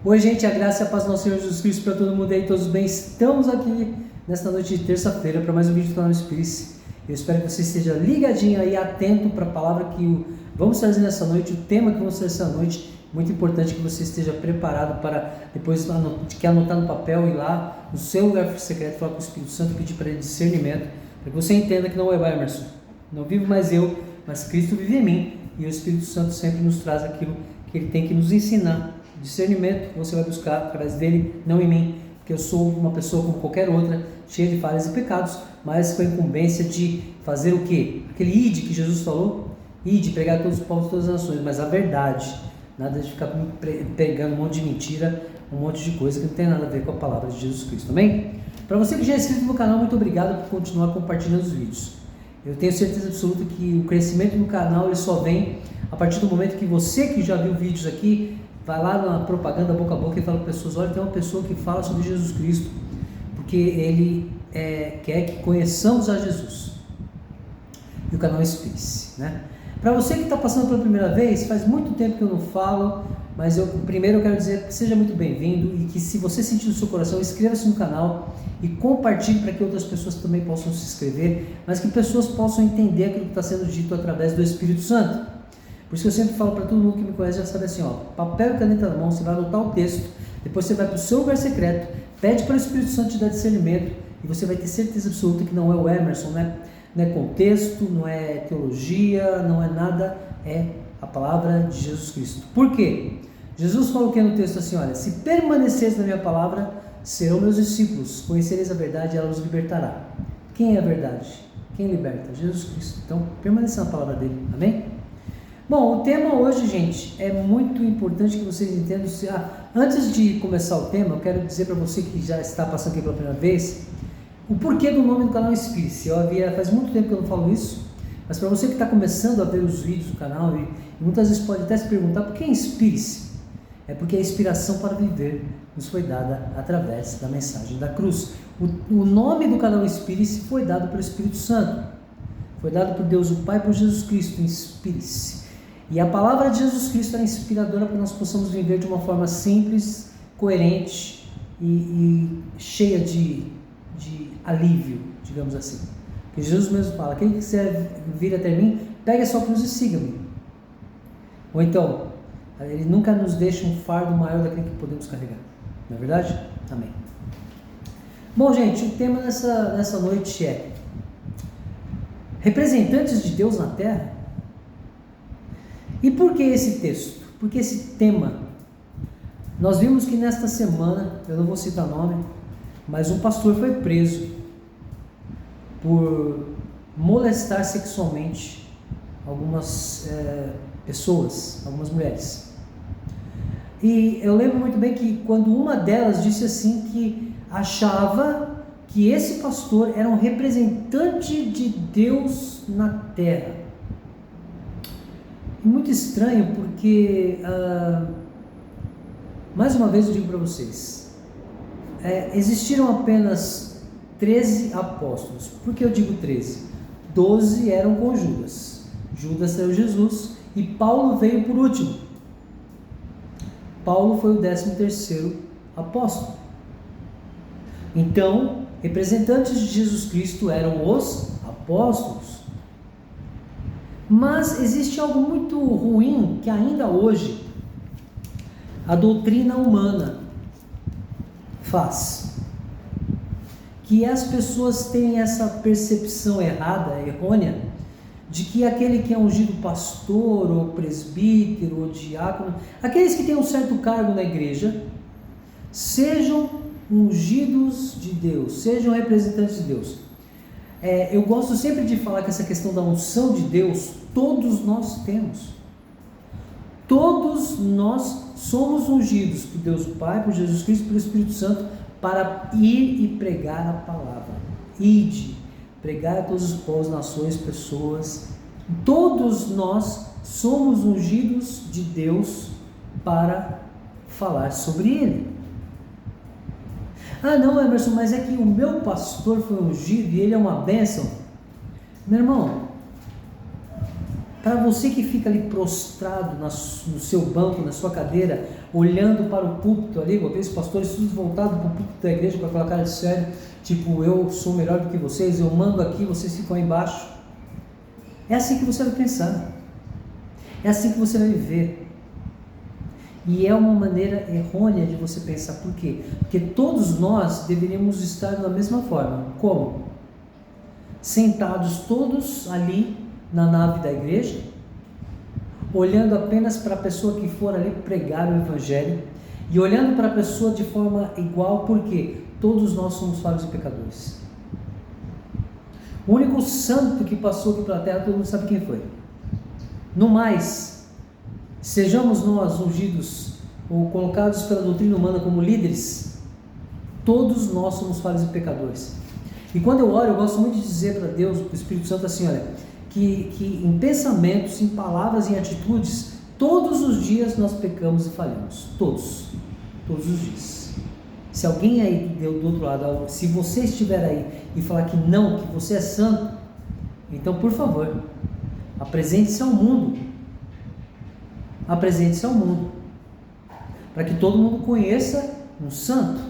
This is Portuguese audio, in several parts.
Oi, gente, a graça e a paz do nosso Senhor Jesus Cristo para todo mundo aí, todos bem? Estamos aqui nesta noite de terça-feira para mais um vídeo do canal Espírito. Eu espero que você esteja ligadinho aí, atento para a palavra que vamos trazer nessa noite, o tema que vamos trazer nessa noite. Muito importante que você esteja preparado para depois, que anotar no papel, ir lá no seu lugar secreto, falar com o Espírito Santo, pedir para ele discernimento, para que você entenda que não é Emerson, não vivo mais eu, mas Cristo vive em mim, e o Espírito Santo sempre nos traz aquilo que ele tem que nos ensinar. Discernimento você vai buscar através dele, não em mim, porque eu sou uma pessoa como qualquer outra, cheia de falhas e pecados, mas com a incumbência de fazer o quê? Aquele ide que Jesus falou, ide, pregar a todos os povos e todas as nações, mas a verdade, nada de ficar pregando um monte de mentira, um monte de coisa que não tem nada a ver com a palavra de Jesus Cristo, amém? Para você que já é inscrito no canal, muito obrigado por continuar compartilhando os vídeos. Eu tenho certeza absoluta que o crescimento do canal ele só vem a partir do momento que você que já viu vídeos aqui, vai lá na propaganda boca a boca e fala para pessoas, olha, tem uma pessoa que fala sobre Jesus Cristo, porque ele quer que conheçamos a Jesus. E o canal Espírito, né? Para você que está passando pela primeira vez, faz muito tempo que eu não falo, mas primeiro eu quero dizer que seja muito bem-vindo e que se você sentir no seu coração, inscreva-se no canal e compartilhe para que outras pessoas também possam se inscrever, mas que pessoas possam entender aquilo que está sendo dito através do Espírito Santo. Por isso que eu sempre falo para todo mundo que me conhece, já sabe assim, ó, papel e caneta na mão, você vai anotar o texto, depois você vai para o seu lugar secreto, pede para o Espírito Santo te dar discernimento e você vai ter certeza absoluta que não é o Emerson, não é contexto, não é teologia, não é nada, é a palavra de Jesus Cristo. Por quê? Jesus falou que no texto assim, olha, se permaneceres na minha palavra, serão meus discípulos, conhecereis a verdade e ela os libertará. Quem é a verdade? Quem liberta? Jesus Cristo. Então, permaneça na palavra dele, amém? Bom, o tema hoje, gente, é muito importante que vocês entendam. Antes de começar o tema, eu quero dizer para você que já está passando aqui pela primeira vez, o porquê do nome do canal Espírito. Faz muito tempo que eu não falo isso, mas para você que está começando a ver os vídeos do canal e muitas vezes pode até se perguntar por que Inspire-se? É porque a inspiração para viver nos foi dada através da mensagem da cruz. O nome do canal Inspire-se foi dado pelo Espírito Santo, foi dado por Deus o Pai, por Jesus Cristo. Inspire-se. E a palavra de Jesus Cristo é inspiradora para que nós possamos viver de uma forma simples, coerente e cheia de alívio, digamos assim. Porque Jesus mesmo fala, quem quiser vir até mim, pegue a sua cruz e siga-me. Ou então, ele nunca nos deixa um fardo maior daquele que podemos carregar. Não é verdade? Amém. Bom, gente, o tema nessa noite é representantes de Deus na Terra. E por que esse texto? Por que esse tema? Nós vimos que nesta semana, eu não vou citar nome, mas um pastor foi preso por molestar sexualmente algumas pessoas, algumas mulheres. E eu lembro muito bem que quando uma delas disse assim que achava que esse pastor era um representante de Deus na terra. Muito estranho porque, mais uma vez eu digo para vocês, existiram apenas 13 apóstolos. Por que eu digo 13? 12 eram com Judas. Judas traiu Jesus e Paulo veio por último. Paulo foi o 13º apóstolo. Então, representantes de Jesus Cristo eram os apóstolos. Mas existe algo muito ruim que ainda hoje a doutrina humana faz, que as pessoas têm essa percepção errada, errônea, de que aquele que é ungido pastor, ou presbítero, ou diácono, aqueles que têm um certo cargo na igreja, sejam ungidos de Deus, sejam representantes de Deus. Eu gosto sempre de falar que essa questão da unção de Deus, todos nós temos. Todos nós somos ungidos por Deus o Pai, por Jesus Cristo, pelo Espírito Santo, para ir e pregar a palavra. Ide, pregar a todos os povos, nações, pessoas. Todos nós somos ungidos de Deus para falar sobre Ele. Ah, não, Emerson, mas é que o meu pastor foi ungido e ele é uma bênção. Meu irmão, Para você que fica ali prostrado no seu banco, na sua cadeira, olhando para o púlpito ali, aqueles pastores todos voltados para o púlpito da igreja com aquela cara de sério, tipo, eu sou melhor do que vocês, eu mando aqui, vocês ficam aí embaixo. É assim que você vai pensar. É assim que você vai viver. E é uma maneira errônea de você pensar. Por quê? Porque todos nós deveríamos estar da mesma forma. Como? Sentados todos ali na nave da igreja, olhando apenas para a pessoa que for ali pregar o evangelho e olhando para a pessoa de forma igual, porque todos nós somos falhos e pecadores. O único santo que passou aqui pela terra, todo mundo sabe quem foi. No mais, sejamos nós ungidos ou colocados pela doutrina humana como líderes, todos nós somos falhos e pecadores. E quando eu oro, eu gosto muito de dizer para Deus, para o Espírito Santo assim, olha, que em pensamentos, em palavras, em atitudes, todos os dias nós pecamos e falhamos, todos os dias. Se alguém aí do outro lado, se você estiver aí e falar que não, que você é santo, então por favor, apresente-se ao mundo, para que todo mundo conheça um santo.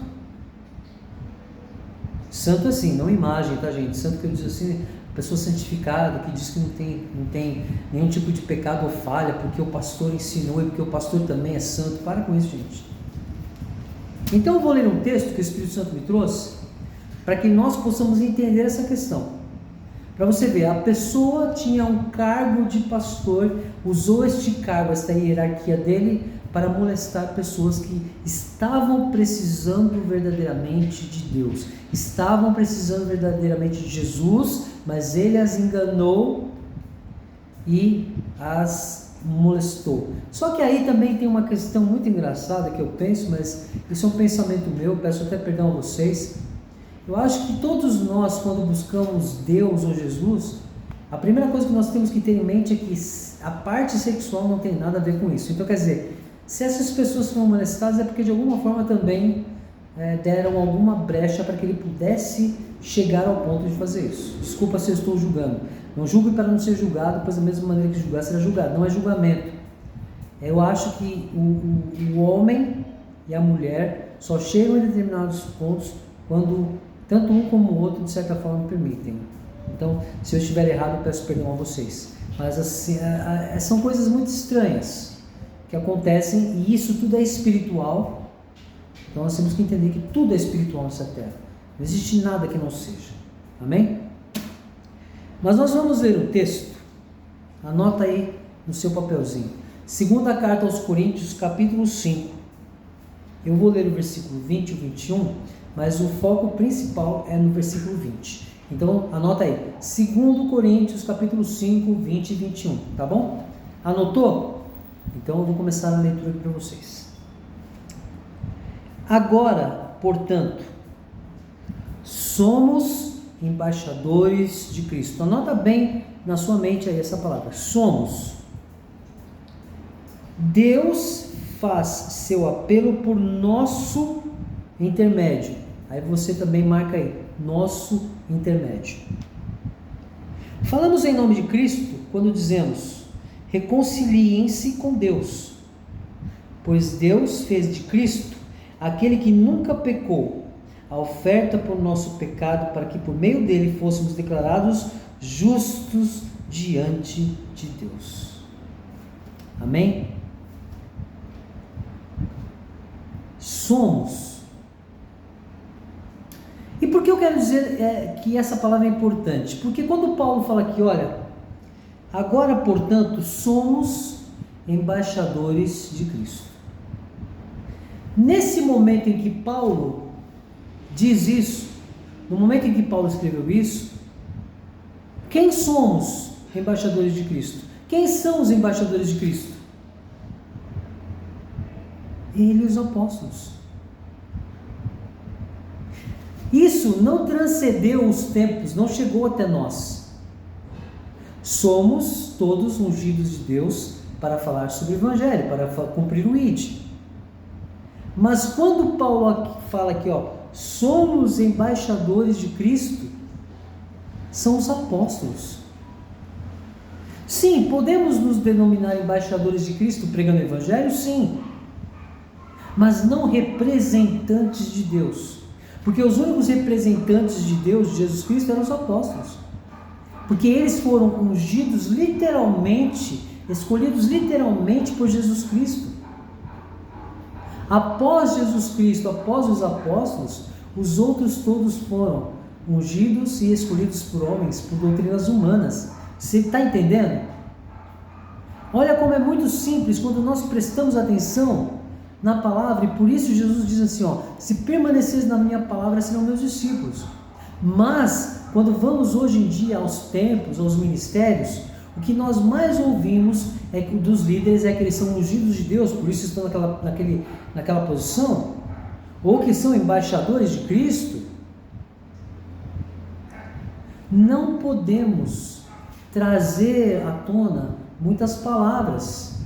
Santo assim, não imagem, tá gente? Santo que eu digo assim, pessoa santificada, que diz que não tem nenhum tipo de pecado ou falha, porque o pastor ensinou e porque o pastor também é santo. Para com isso, gente. Então eu vou ler um texto que o Espírito Santo me trouxe, para que nós possamos entender essa questão. Para você ver, a pessoa tinha um cargo de pastor, usou este cargo, esta hierarquia dele, para molestar pessoas que estavam precisando verdadeiramente de Deus, estavam precisando verdadeiramente de Jesus, mas ele as enganou e as molestou. Só que aí também tem uma questão muito engraçada que eu penso, mas isso é um pensamento meu, peço até perdão a vocês. Eu acho que todos nós, quando buscamos Deus ou Jesus, a primeira coisa que nós temos que ter em mente é que a parte sexual não tem nada a ver com isso. Então, quer dizer, se essas pessoas foram molestadas é porque de alguma forma também deram alguma brecha para que ele pudesse chegar ao ponto de fazer isso. Desculpa se eu estou julgando. Não julgue para não ser julgado, pois da mesma maneira que julgar será julgado. Não é julgamento. Eu acho que o homem e a mulher só chegam em determinados pontos quando tanto um como o outro de certa forma permitem. Então, se eu estiver errado, eu peço perdão a vocês. Mas assim, são coisas muito estranhas que acontecem, e isso tudo é espiritual. Então nós temos que entender que tudo é espiritual nessa terra, não existe nada que não seja, amém? Mas nós vamos ler o texto, anota aí no seu papelzinho, segunda carta aos Coríntios, capítulo 5, eu vou ler o versículo 20 e 21, mas o foco principal é no versículo 20, então anota aí, 2 Coríntios, capítulo 5, 20 e 21, tá bom? Anotou? Então eu vou começar a leitura aqui para vocês. Agora, portanto, somos embaixadores de Cristo. Anota bem na sua mente aí essa palavra, somos. Deus faz seu apelo por nosso intermédio. Aí você também marca aí, nosso intermédio. Falamos em nome de Cristo quando dizemos: reconciliem-se com Deus, pois Deus fez de Cristo aquele que nunca pecou, a oferta por nosso pecado, para que por meio dele fôssemos declarados justos diante de Deus. Amém? Somos. E por que eu quero dizer que essa palavra é importante? Porque quando Paulo fala aqui, olha, agora, portanto, somos embaixadores de Cristo. Nesse momento em que Paulo diz isso, no momento em que Paulo escreveu isso, quem somos embaixadores de Cristo? Quem são os embaixadores de Cristo? Ele e os apóstolos. Isso não transcendeu os tempos, não chegou até nós. Somos todos ungidos de Deus para falar sobre o Evangelho, para cumprir o ID. Mas quando Paulo fala aqui, somos embaixadores de Cristo, são os apóstolos. Sim, podemos nos denominar embaixadores de Cristo pregando o Evangelho? Sim. Mas não representantes de Deus. Porque os únicos representantes de Deus, de Jesus Cristo, eram os apóstolos. Porque eles foram ungidos literalmente, escolhidos literalmente por Jesus Cristo. Após Jesus Cristo, após os apóstolos, os outros todos foram ungidos e escolhidos por homens, por doutrinas humanas. Você está entendendo? Olha como é muito simples quando nós prestamos atenção na palavra, e por isso Jesus diz assim, se permaneceres na minha palavra, serão meus discípulos. Mas, quando vamos hoje em dia aos templos, aos ministérios, o que nós mais ouvimos dos líderes é que eles são ungidos de Deus, por isso estão naquela posição, ou que são embaixadores de Cristo. Não podemos trazer à tona muitas palavras,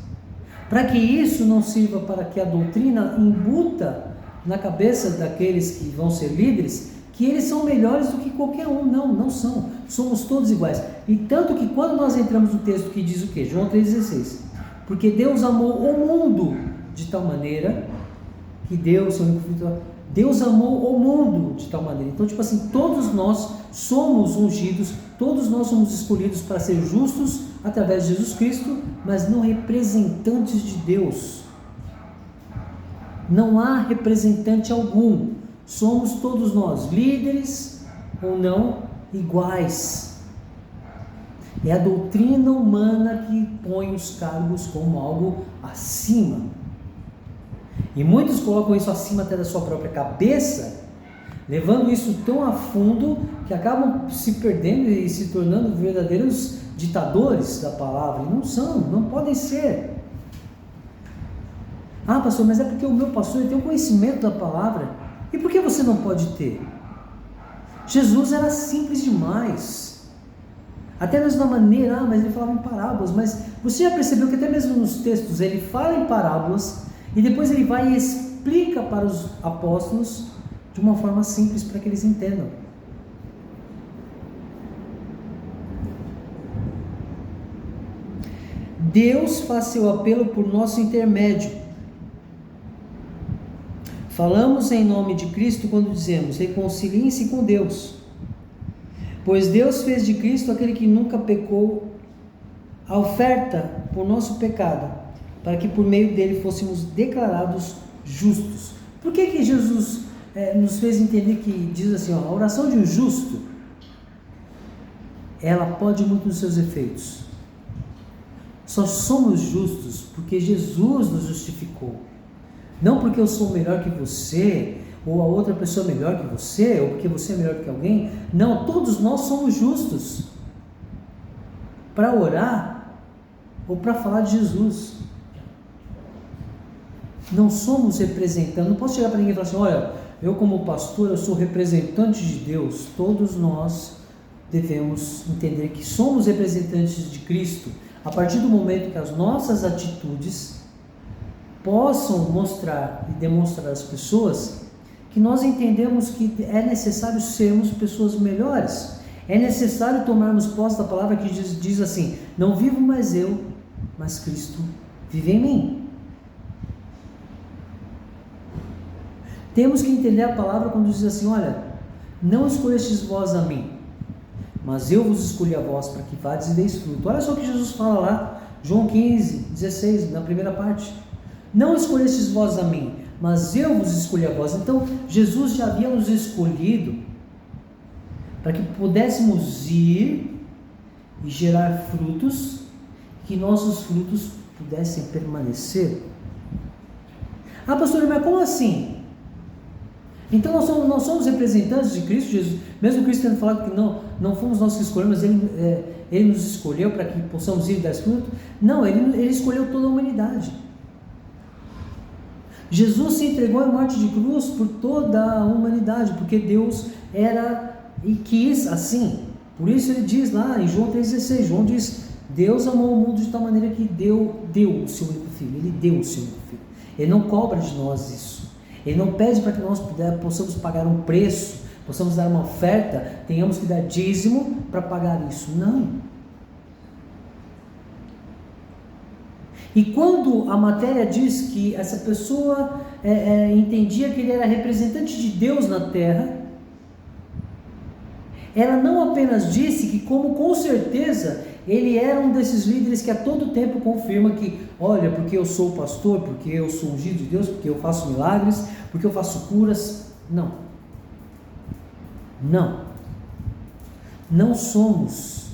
para que isso não sirva para que a doutrina imbuta na cabeça daqueles que vão ser líderes, que eles são melhores do que qualquer um. Não são, somos todos iguais. E tanto que quando nós entramos no texto que diz o quê? João 3,16, porque Deus amou o mundo de tal maneira, que Deus amou o mundo de tal maneira. Então, tipo assim, todos nós somos ungidos, todos nós somos escolhidos para ser justos através de Jesus Cristo, mas não representantes de Deus. Não há representante algum. Somos todos nós, líderes ou não, iguais. É a doutrina humana que põe os cargos como algo acima. E muitos colocam isso acima até da sua própria cabeça, levando isso tão a fundo que acabam se perdendo e se tornando verdadeiros ditadores da palavra. E não são, não podem ser. Ah, pastor, mas é porque o meu pastor ele tem um conhecimento da palavra. E por que você não pode ter? Jesus era simples demais. Até mesmo na maneira, mas ele falava em parábolas. Mas você já percebeu que até mesmo nos textos ele fala em parábolas e depois ele vai e explica para os apóstolos de uma forma simples para que eles entendam. Deus faz seu apelo por nosso intermédio. Falamos em nome de Cristo quando dizemos: reconciliem-se com Deus, pois Deus fez de Cristo aquele que nunca pecou a oferta por nosso pecado, para que por meio dele fôssemos declarados justos. Por que Jesus nos fez entender que diz assim, a oração de um justo, ela pode muito nos seus efeitos. Só somos justos porque Jesus nos justificou. Não porque eu sou melhor que você, ou a outra pessoa é melhor que você, ou porque você é melhor que alguém. Não, todos nós somos justos para orar ou para falar de Jesus. Não somos representantes. Não posso chegar para ninguém e falar assim, olha, eu como pastor, eu sou representante de Deus. Todos nós devemos entender que somos representantes de Cristo a partir do momento que as nossas atitudes possam mostrar e demonstrar às pessoas que nós entendemos que é necessário sermos pessoas melhores. É necessário tomarmos posse da palavra que diz assim, não vivo mais eu, mas Cristo vive em mim. Temos que entender a palavra quando diz assim, olha, não escolhestes vós a mim, mas eu vos escolhi a vós para que vades e deis fruto. Olha só o que Jesus fala lá, João 15, 16, na primeira parte. Não escolhestes vós a mim, mas eu vos escolhi a vós. Então, Jesus já havia nos escolhido para que pudéssemos ir e gerar frutos, que nossos frutos pudessem permanecer. Ah, pastor, mas como assim? Então nós somos representantes de Cristo Jesus, mesmo Cristo tendo falado que não fomos nós que escolhemos, mas Ele nos escolheu para que possamos ir e dar fruto. Não, ele escolheu toda a humanidade. Jesus se entregou em morte de cruz por toda a humanidade, porque Deus era e quis assim. Por isso ele diz lá em João 3,16, João diz, Deus amou o mundo de tal maneira que deu o seu único filho. Ele deu o seu único filho. Ele não cobra de nós isso. Ele não pede para que nós possamos pagar um preço, possamos dar uma oferta, tenhamos que dar dízimo para pagar isso. Não. E quando a matéria diz que essa pessoa entendia que ele era representante de Deus na terra, ela não apenas disse que, como com certeza, ele era um desses líderes que a todo tempo confirma que, olha, porque eu sou pastor, porque eu sou ungido de Deus, porque eu faço milagres, porque eu faço curas. Não. Não. Não somos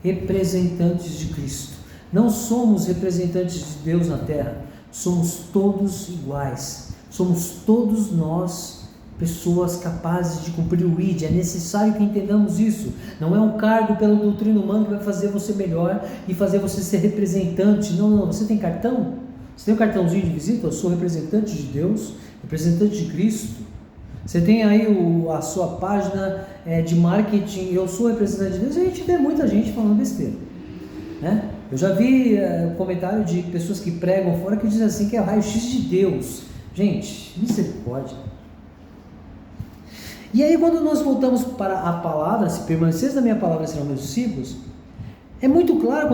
representantes de Cristo. Não somos representantes de Deus na terra. Somos todos iguais. Somos todos nós pessoas capazes de cumprir o ID. É necessário que entendamos isso. Não é um cargo pela doutrina humana que vai fazer você melhor e fazer você ser representante. Não, não. Você tem cartão? Você tem um cartãozinho de visita? Eu sou representante de Deus, representante de Cristo. Você tem aí a sua página de marketing, eu sou representante de Deus. A gente vê muita gente falando besteira, né? Eu já vi comentário de pessoas que pregam fora que dizem assim que é o raio-x de Deus. Gente, misericórdia. E aí quando nós voltamos para a palavra, se permaneceres na minha palavra serão meus discípulos, é muito claro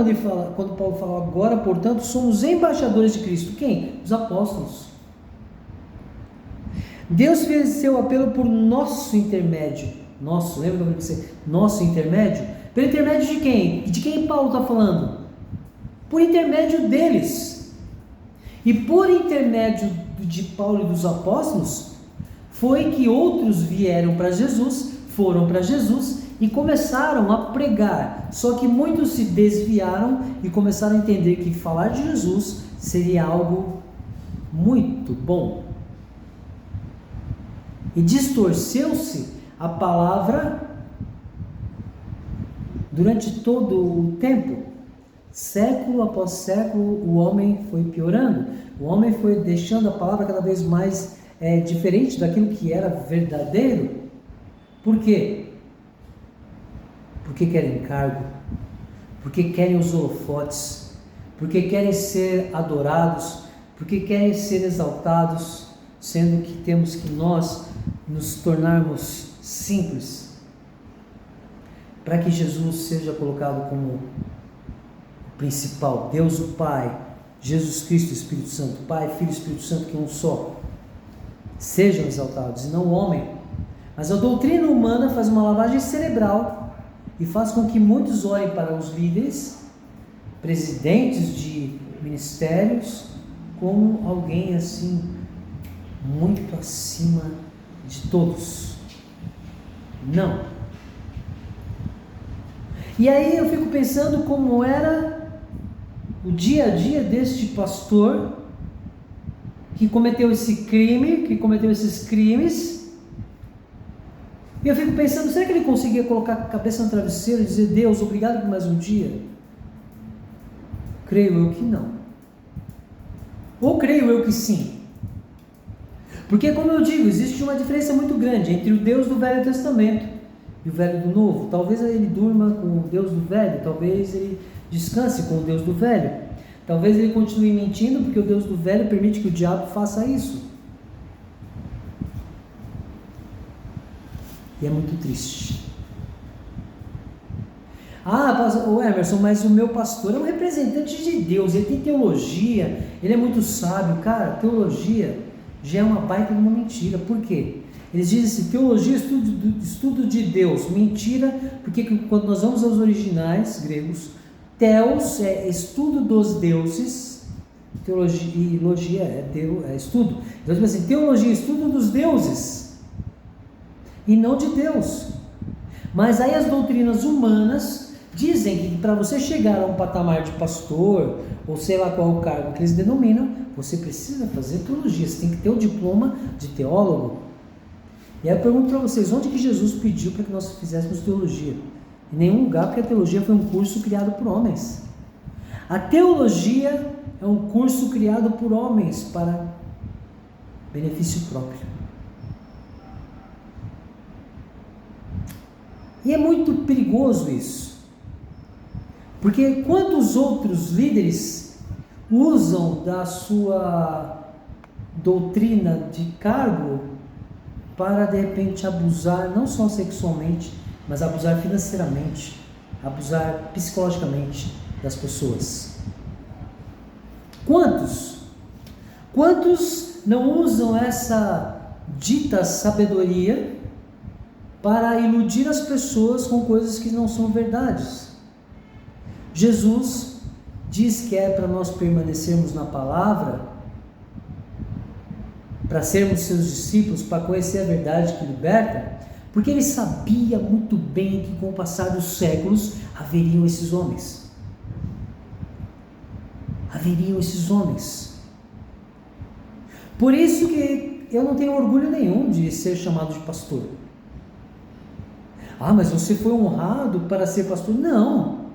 quando Paulo fala agora, portanto, somos embaixadores de Cristo. Quem? Os apóstolos. Deus fez seu apelo por nosso intermédio. Nosso, lembra que eu falei? Nosso intermédio? Pelo intermédio de quem? E de quem Paulo está falando? Por intermédio deles. E por intermédio de Paulo e dos apóstolos, foi que outros vieram para Jesus, foram para Jesus e começaram a pregar. Só que muitos se desviaram e começaram a entender que falar de Jesus seria algo muito bom. E distorceu-se a palavra durante todo o tempo. Século após século, o homem foi piorando. O homem foi deixando a palavra cada vez mais diferente daquilo que era verdadeiro. Por quê? Porque querem cargo, porque querem os holofotes, porque querem ser adorados, porque querem ser exaltados, sendo que temos que nós nos tornarmos simples, para que Jesus seja colocado como o principal, Deus o Pai, Jesus Cristo, Espírito Santo, Pai, Filho e Espírito Santo, que é um só, sejam exaltados, e não o homem. Mas a doutrina humana faz uma lavagem cerebral e faz com que muitos olhem para os líderes, presidentes de ministérios, como alguém assim, muito acima de todos. Não. E aí eu fico pensando como era o dia a dia deste pastor que cometeu esse crime, que cometeu esses crimes. E eu fico pensando, será que ele conseguia colocar a cabeça no travesseiro e dizer: Deus, obrigado por mais um dia? Creio eu que não. Ou creio eu que sim. Porque, como eu digo, existe uma diferença muito grande entre o Deus do Velho Testamento e o Velho do Novo. Talvez ele durma com o Deus do Velho, talvez ele descanse com o Deus do Velho, talvez ele continue mentindo, porque o Deus do Velho permite que o diabo faça isso. E é muito triste. O Emerson, mas o meu pastor é um representante de Deus, ele tem teologia, ele é muito sábio. Cara, teologia já é uma baita de uma mentira. Por quê? Eles dizem assim, teologia é estudo de Deus. Mentira, porque quando nós vamos aos originais gregos, theos é estudo dos deuses, teologia e logia é estudo. Então, tipo assim, teologia é estudo dos deuses e não de Deus. Mas aí as doutrinas humanas dizem que para você chegar a um patamar de pastor, ou sei lá qual o cargo que eles denominam, você precisa fazer teologia, você tem que ter o diploma de teólogo. E aí eu pergunto para vocês, onde que Jesus pediu para que nós fizéssemos teologia? Em nenhum lugar, porque a teologia foi um curso criado por homens. A teologia é um curso criado por homens para benefício próprio. E é muito perigoso isso. Porque quantos outros líderes usam da sua doutrina de cargo para de repente abusar não só sexualmente, mas abusar financeiramente, abusar psicologicamente das pessoas? Quantos? Quantos não usam essa dita sabedoria para iludir as pessoas com coisas que não são verdades? Jesus diz que é para nós permanecermos na palavra, para sermos seus discípulos, para conhecer a verdade que liberta, porque ele sabia muito bem que com o passar dos séculos haveriam esses homens. Haveriam esses homens. Por isso que eu não tenho orgulho nenhum de ser chamado de pastor. Ah, mas você foi honrado para ser pastor? Não.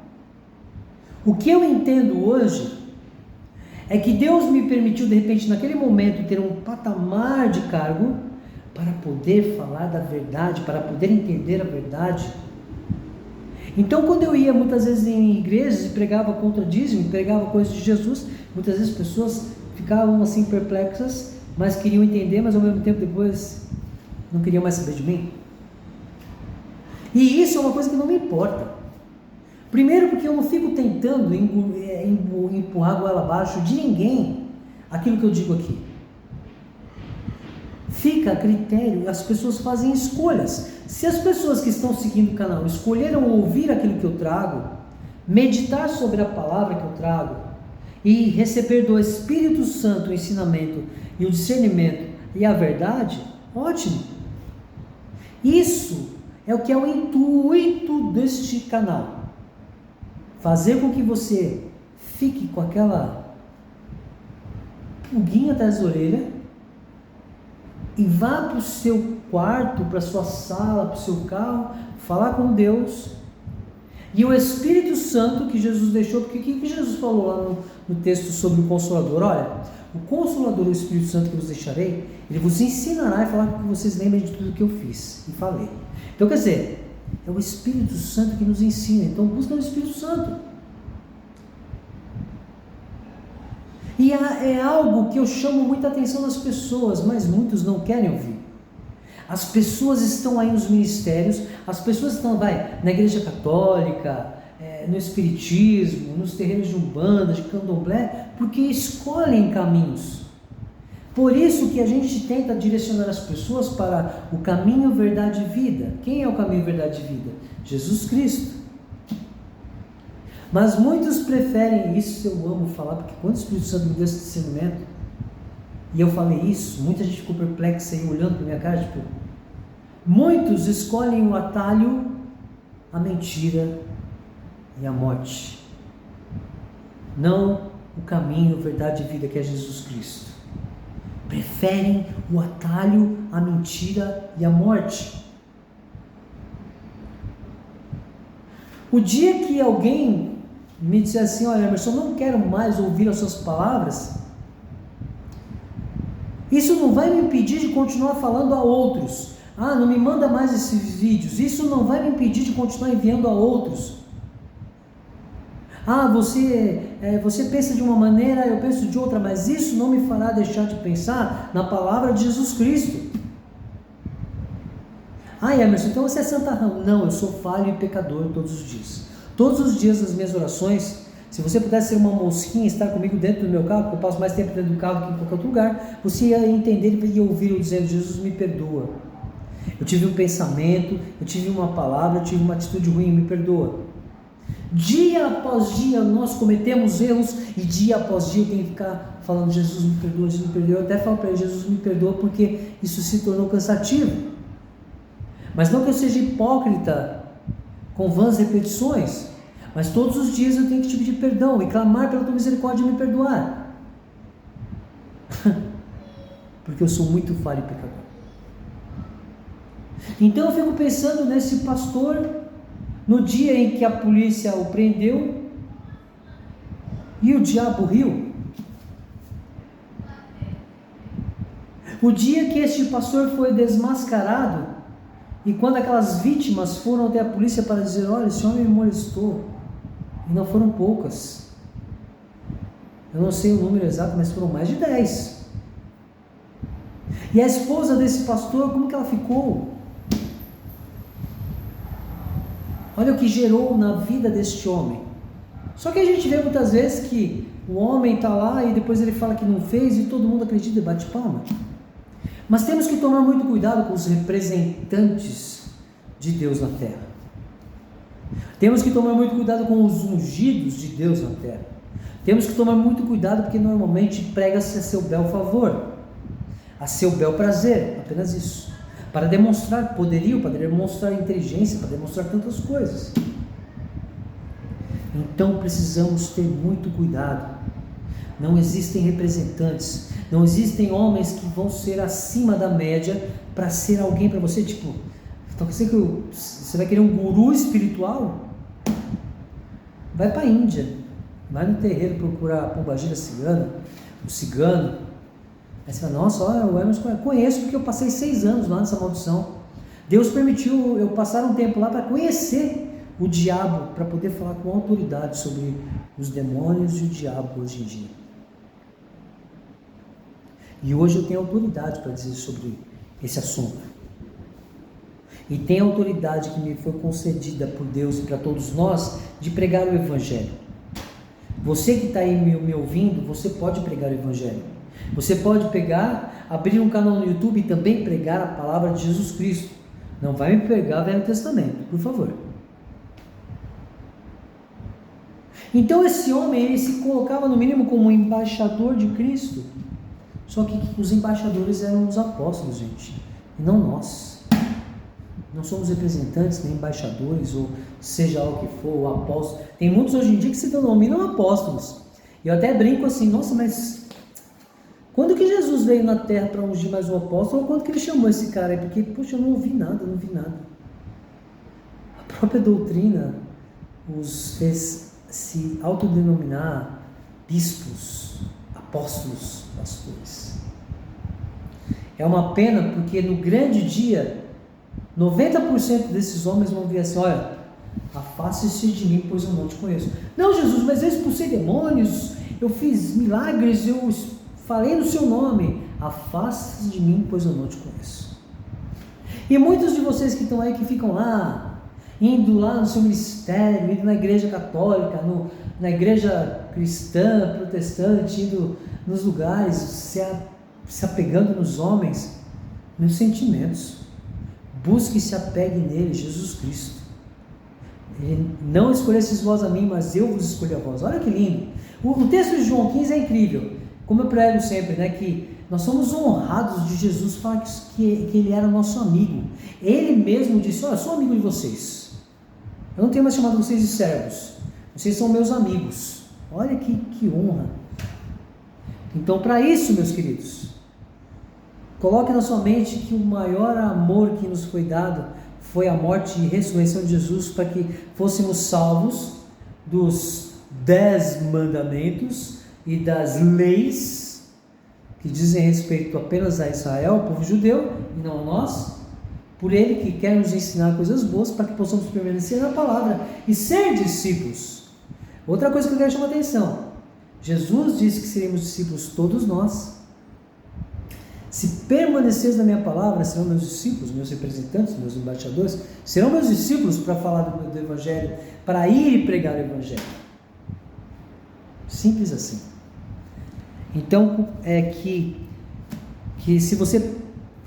O que eu entendo hoje é que Deus me permitiu, de repente, naquele momento, ter um patamar de cargo para poder falar da verdade, para poder entender a verdade. Então, quando eu ia muitas vezes em igrejas e pregava contra dízimo, pregava coisas de Jesus, muitas vezes pessoas ficavam assim perplexas, mas queriam entender, mas ao mesmo tempo depois não queriam mais saber de mim. E isso é uma coisa que não me importa. Primeiro porque eu não fico tentando empurrar a goela abaixo de ninguém aquilo que eu digo aqui. Fica a critério, as pessoas fazem escolhas. Se as pessoas que estão seguindo o canal escolheram ouvir aquilo que eu trago, meditar sobre a palavra que eu trago e receber do Espírito Santo o ensinamento e o discernimento e a verdade, ótimo. Isso é o que é o intuito deste canal. Fazer com que você fique com aquela pulguinha atrás da orelha e vá para o seu quarto, para a sua sala, para o seu carro, falar com Deus. E o Espírito Santo que Jesus deixou, porque o que Jesus falou lá no texto sobre o Consolador? Olha, o Consolador, o Espírito Santo que vos deixarei, ele vos ensinará e falar que vocês lembrem de tudo que eu fiz e falei. Então, quer dizer, é o Espírito Santo que nos ensina. Então, busca o Espírito Santo. E é algo que eu chamo muita atenção das pessoas, mas muitos não querem ouvir. As pessoas estão aí nos ministérios, as pessoas estão na igreja católica, no espiritismo, nos terreiros de umbanda, de candomblé, porque escolhem caminhos. Por isso que a gente tenta direcionar as pessoas para o caminho, verdade e vida. Quem é o caminho, verdade e vida? Jesus Cristo. Mas muitos preferem, isso eu amo falar, porque quando o Espírito Santo me deu esse discernimento, e eu falei isso, muita gente ficou perplexa aí olhando para minha cara, tipo, muitos escolhem o atalho, a mentira e a morte. Não o caminho, verdade e vida que é Jesus Cristo. Preferem o atalho, a mentira e a morte. O dia que alguém me disser assim, olha, Emerson, eu não quero mais ouvir as suas palavras, isso não vai me impedir de continuar falando a outros. Ah, não me manda mais esses vídeos. Isso não vai me impedir de continuar enviando a outros. Ah, você pensa de uma maneira, eu penso de outra, mas isso não me fará deixar de pensar na palavra de Jesus Cristo. Ah, Emerson, então você é santarrão. Não, eu sou falho e pecador todos os dias. Todos os dias nas minhas orações, se você pudesse ser uma mosquinha e estar comigo dentro do meu carro, porque eu passo mais tempo dentro do carro do que em qualquer outro lugar, você ia entender e ia ouvir eu dizendo, Jesus me perdoa. Eu tive um pensamento, eu tive uma palavra, eu tive uma atitude ruim, me perdoa. Dia após dia nós cometemos erros e dia após dia eu tenho que ficar falando, Jesus me perdoa, Jesus me perdoa. Eu até falo para ele, Jesus me perdoa, porque isso se tornou cansativo. Mas não que eu seja hipócrita com vãs repetições, mas todos os dias eu tenho que te pedir perdão e clamar pela tua misericórdia e me perdoar. Porque eu sou muito falho e pecador. Então eu fico pensando nesse pastor, no dia em que a polícia o prendeu e o diabo riu. O dia que este pastor foi desmascarado e quando aquelas vítimas foram até a polícia para dizer, olha, esse homem me molestou, e não foram poucas, eu não sei o número exato, mas foram mais de 10. E a esposa desse pastor, como que ela ficou? Olha o que gerou na vida deste homem. Só que a gente vê muitas vezes que o homem está lá e depois ele fala que não fez e todo mundo acredita e bate palma. Mas temos que tomar muito cuidado com os representantes de Deus na terra. Temos que tomar muito cuidado com os ungidos de Deus na terra. Temos que tomar muito cuidado porque normalmente prega-se a seu bel favor, a seu bel prazer, apenas isso. Para demonstrar poderio, para demonstrar inteligência, para demonstrar tantas coisas. Então precisamos ter muito cuidado. Não existem representantes, não existem homens que vão ser acima da média para ser alguém para você, tipo, então você vai querer um guru espiritual? Vai para a Índia, vai no terreiro procurar a pombagira cigana, o cigano. Aí você fala, nossa, olha, o Hermes conheço porque eu passei 6 anos lá nessa maldição. Deus permitiu eu passar um tempo lá para conhecer o diabo, para poder falar com autoridade sobre os demônios e o diabo hoje em dia. E hoje eu tenho autoridade para dizer sobre esse assunto. E tem autoridade que me foi concedida por Deus e para todos nós de pregar o Evangelho. Você que está aí me ouvindo, você pode pregar o Evangelho. Você pode pegar, abrir um canal no YouTube e também pregar a palavra de Jesus Cristo. Não vai me pregar o Velho Testamento, por favor. Então esse homem, ele se colocava no mínimo como embaixador de Cristo. Só que os embaixadores eram os apóstolos, gente, e não nós. Não somos representantes, nem embaixadores, ou seja lá o que for, o apóstolo. Tem muitos hoje em dia que se denominam apóstolos. Eu até brinco assim, nossa, mas quando que Jesus veio na terra para ungir mais um apóstolo, ou quando que ele chamou esse cara aí? Porque, poxa, eu não ouvi nada. A própria doutrina os fez se autodenominar bispos, apóstolos, pastores. É uma pena porque no grande dia 90% desses homens vão vir assim, olha, afaste-se de mim, pois eu não te conheço. Não, Jesus, mas eu expulsei demônios, eu fiz milagres, eu falei no seu nome. Afaste-se de mim, pois eu não te conheço. E muitos de vocês que estão aí, que ficam lá, indo lá no seu ministério, indo na igreja católica, na igreja cristã, protestante, indo nos lugares, se apegando nos homens, nos sentimentos. Busque e se apegue nele, Jesus Cristo. Ele não escolhestes vós a mim, mas eu vos escolhi a vós. Olha que lindo. O texto de João 15 é incrível. Como eu prego sempre, né, que nós somos honrados de Jesus falar que ele era nosso amigo. Ele mesmo disse, olha, eu sou amigo de vocês. Eu não tenho mais chamado vocês de servos. Vocês são meus amigos. Olha que honra. Então, para isso, meus queridos, coloque na sua mente que o maior amor que nos foi dado foi a morte e ressurreição de Jesus para que fôssemos salvos dos 10 mandamentos e das leis que dizem respeito apenas a Israel, o povo judeu, e não a nós, por ele que quer nos ensinar coisas boas para que possamos permanecer na palavra e ser discípulos. Outra coisa que eu quero chamar a atenção, Jesus disse que seremos discípulos todos nós. Se permaneceres na minha palavra, serão meus discípulos, meus representantes, meus embaixadores, serão meus discípulos para falar do Evangelho, para ir e pregar o Evangelho. Simples assim. Então, é que se você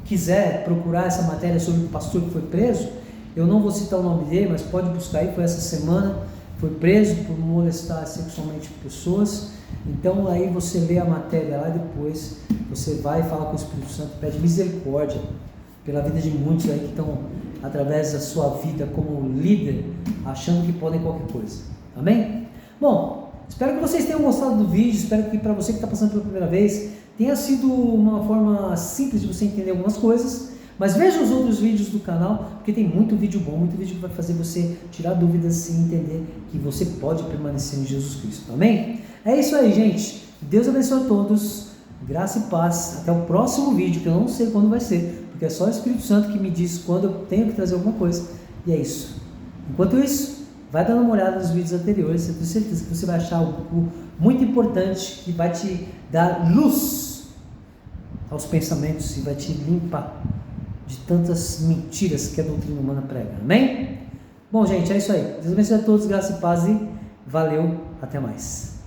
quiser procurar essa matéria sobre o pastor que foi preso, eu não vou citar o nome dele, mas pode buscar aí, foi essa semana, foi preso por molestar sexualmente pessoas. Então aí você lê a matéria lá, depois você vai falar com o Espírito Santo, pede misericórdia pela vida de muitos aí que estão, através da sua vida como líder, achando que podem qualquer coisa. Amém? Bom, espero que vocês tenham gostado do vídeo, espero que para você que está passando pela primeira vez, tenha sido uma forma simples de você entender algumas coisas, mas veja os outros vídeos do canal, porque tem muito vídeo bom, muito vídeo que vai fazer você tirar dúvidas e entender que você pode permanecer em Jesus Cristo. Amém? É isso aí, gente. Deus abençoe a todos. Graça e paz. Até o próximo vídeo, que eu não sei quando vai ser, porque é só o Espírito Santo que me diz quando eu tenho que trazer alguma coisa. E é isso. Enquanto isso, vai dando uma olhada nos vídeos anteriores. Eu tenho certeza que você vai achar algo muito importante que vai te dar luz aos pensamentos e vai te limpar de tantas mentiras que a doutrina humana prega. Amém? Bom, gente, é isso aí. Deus abençoe a todos. Graça e paz e valeu. Até mais.